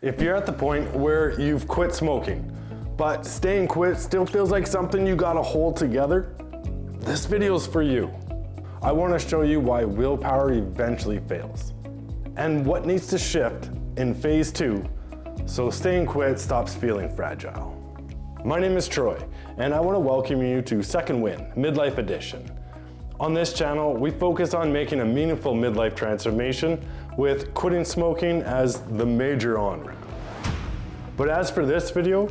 If you're at the point where you've quit smoking, but staying quit still feels like something you gotta hold together, this video's for you. I wanna show you why willpower eventually fails and what needs to shift in phase 2 so staying quit stops feeling fragile. My name is Troy, and I wanna welcome you to Second Win, Midlife Edition. On this channel, we focus on making a meaningful midlife transformation with quitting smoking as the major on-ramp. But as for this video,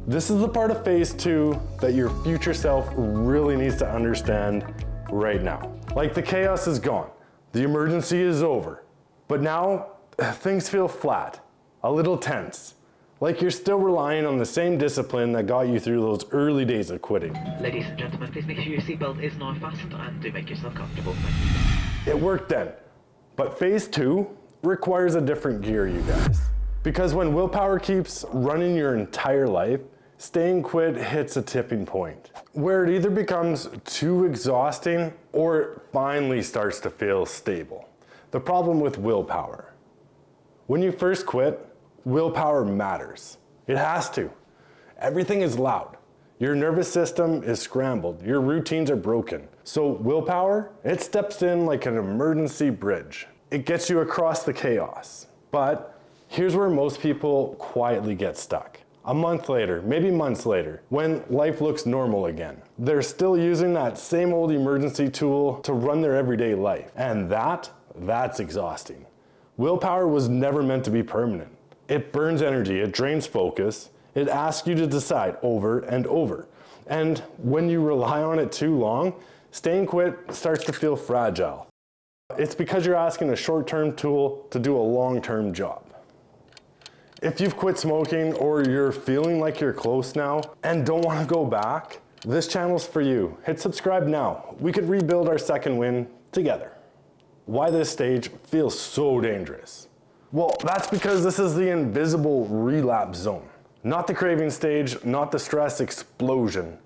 this is the part of phase 2 that your future self really needs to understand right now. Like, the chaos is gone, the emergency is over, but now things feel flat, a little tense, like you're still relying on the same discipline that got you through those early days of quitting. Ladies and gentlemen, please make sure your seatbelt is now fastened and do make yourself comfortable. It worked then, but phase 2 requires a different gear, you guys. Because when willpower keeps running your entire life, staying quit hits a tipping point where it either becomes too exhausting or it finally starts to feel stable. The problem with willpower. When you first quit, willpower matters. It has to. Everything is loud. Your nervous system is scrambled. Your routines are broken. So willpower, it steps in like an emergency bridge. It gets you across the chaos. But here's where most people quietly get stuck. A month later, maybe months later, when life looks normal again, they're still using that same old emergency tool to run their everyday life. And that's exhausting. Willpower was never meant to be permanent. It burns energy, it drains focus, it asks you to decide over and over. And when you rely on it too long, staying quit starts to feel fragile. It's because you're asking a short-term tool to do a long-term job. If you've quit smoking or you're feeling like you're close now and don't want to go back, this channel's for you. Hit subscribe now. We could rebuild our second win together. Why this stage feels so dangerous? Well, that's because this is the invisible relapse zone. Not the craving stage, not the stress explosion,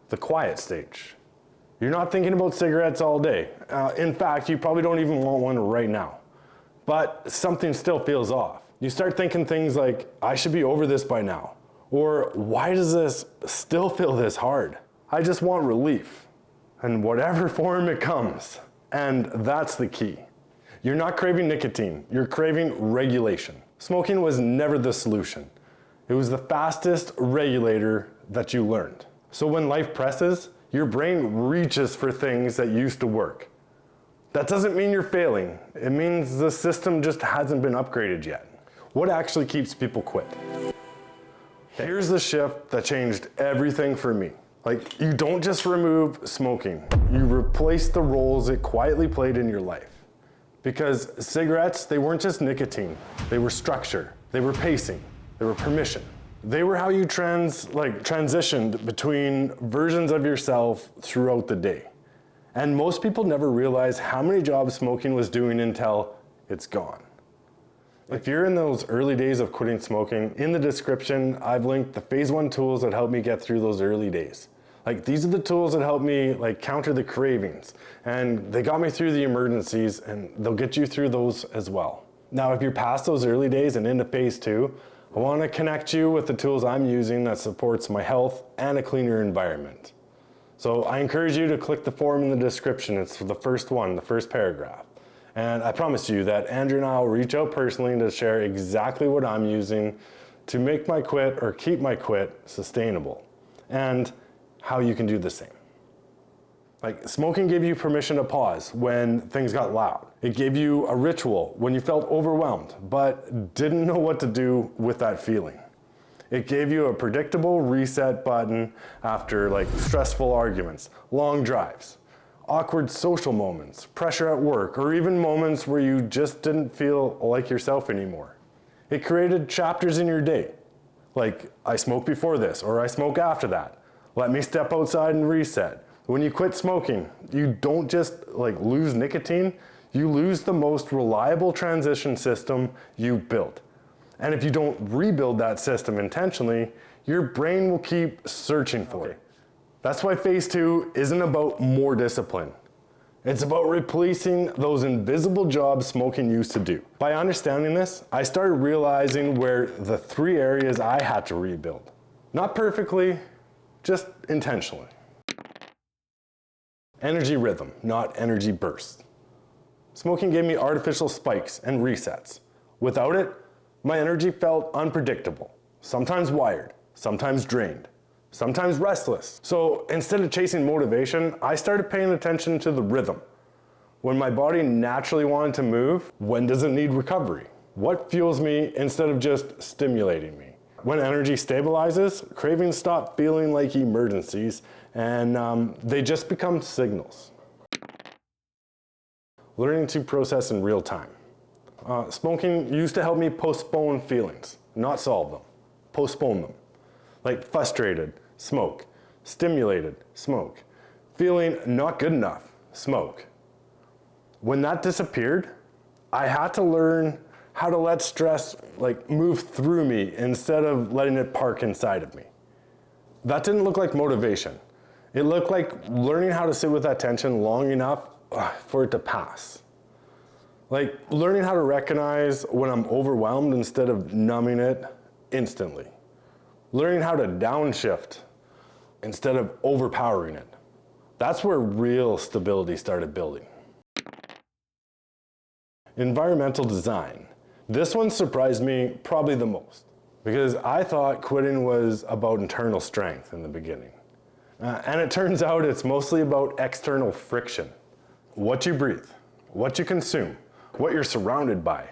the quiet stage. You're not thinking about cigarettes all day. In fact, you probably don't even want one right now. But something still feels off. You start thinking things like, I should be over this by now. Or, why does this still feel this hard? I just want relief. In whatever form it comes. And that's the key. You're not craving nicotine, you're craving regulation. Smoking was never the solution. It was the fastest regulator that you learned. So when life presses, your brain reaches for things that used to work. That doesn't mean you're failing. It means the system just hasn't been upgraded yet. What actually keeps people quit? Here's the shift that changed everything for me. Like, you don't just remove smoking, you replace the roles it quietly played in your life. Because cigarettes, they weren't just nicotine, they were structure, they were pacing, they were permission. They were how you transitioned between versions of yourself throughout the day. And most people never realize how many jobs smoking was doing until it's gone. If you're in those early days of quitting smoking, in the description, I've linked the phase 1 tools that helped me get through those early days. Like, these are the tools that help me counter the cravings, and they got me through the emergencies, and they'll get you through those as well. Now, if you're past those early days and into phase 2, I want to connect you with the tools I'm using that supports my health and a cleaner environment. So I encourage you to click the form in the description. It's the first one, the first paragraph. And I promise you that Andrew and I will reach out personally to share exactly what I'm using to make my quit or keep my quit sustainable, and how you can do the same. Like, smoking gave you permission to pause when things got loud. It gave you a ritual when you felt overwhelmed but didn't know what to do with that feeling. It gave you a predictable reset button after stressful arguments, long drives, awkward social moments, pressure at work, or even moments where you just didn't feel like yourself anymore. It created chapters in your day, like, I smoke before this, or I smoke after that. Let me step outside and reset. When you quit smoking, you don't just lose nicotine, you lose the most reliable transition system you built. And if you don't rebuild that system intentionally, your brain will keep searching for it. That's why phase 2 isn't about more discipline. It's about replacing those invisible jobs smoking used to do. By understanding this, I started realizing where the 3 areas I had to rebuild. Not perfectly, just intentionally. Energy rhythm, not energy bursts. Smoking gave me artificial spikes and resets. Without it, my energy felt unpredictable, sometimes wired, sometimes drained, sometimes restless. So instead of chasing motivation, I started paying attention to the rhythm. When my body naturally wanted to move, when does it need recovery? What fuels me instead of just stimulating me? When energy stabilizes, cravings stop feeling like emergencies and they just become signals. Learning to process in real time. Smoking used to help me postpone feelings, not solve them. Postpone them. Like frustrated, smoke. Stimulated, smoke. Feeling not good enough, smoke. When that disappeared, I had to learn how to let stress move through me instead of letting it park inside of me. That didn't look like motivation. It looked like learning how to sit with that tension long enough for it to pass. Like learning how to recognize when I'm overwhelmed instead of numbing it instantly. Learning how to downshift instead of overpowering it. That's where real stability started building. Environmental design. This one surprised me probably the most because I thought quitting was about internal strength in the beginning. And it turns out it's mostly about external friction. What you breathe, what you consume, what you're surrounded by,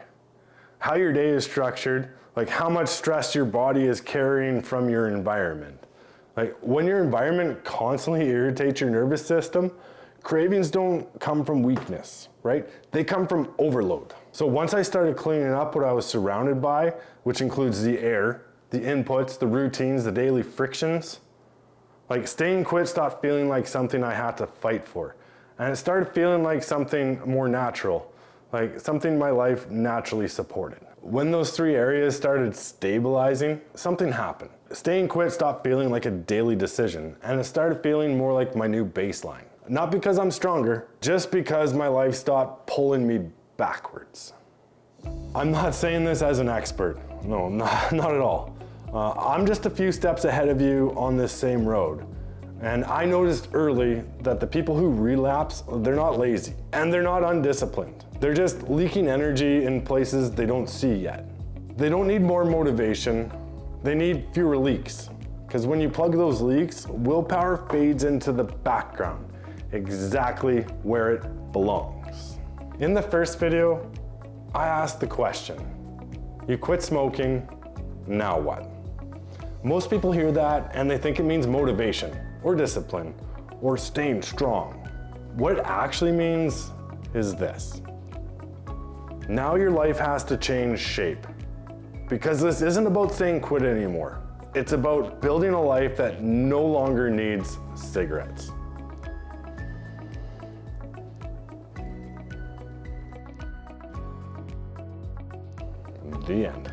how your day is structured, like how much stress your body is carrying from your environment. Like when your environment constantly irritates your nervous system, cravings don't come from weakness, right? They come from overload. So once I started cleaning up what I was surrounded by, which includes the air, the inputs, the routines, the daily frictions, like staying quit stopped feeling like something I had to fight for. And it started feeling like something more natural, like something my life naturally supported. When those 3 areas started stabilizing, something happened. Staying quit stopped feeling like a daily decision, and it started feeling more like my new baseline. Not because I'm stronger, just because my life stopped pulling me backwards. I'm not saying this as an expert. No, not at all. I'm just a few steps ahead of you on this same road. And I noticed early that the people who relapse, they're not lazy and they're not undisciplined. They're just leaking energy in places they don't see yet. They don't need more motivation. They need fewer leaks. Because when you plug those leaks, willpower fades into the background, exactly where it belongs. In the first video, I asked the question, you quit smoking, now what? Most people hear that and they think it means motivation or discipline or staying strong. What it actually means is this. Now your life has to change shape because this isn't about saying quit anymore. It's about building a life that no longer needs cigarettes. The end.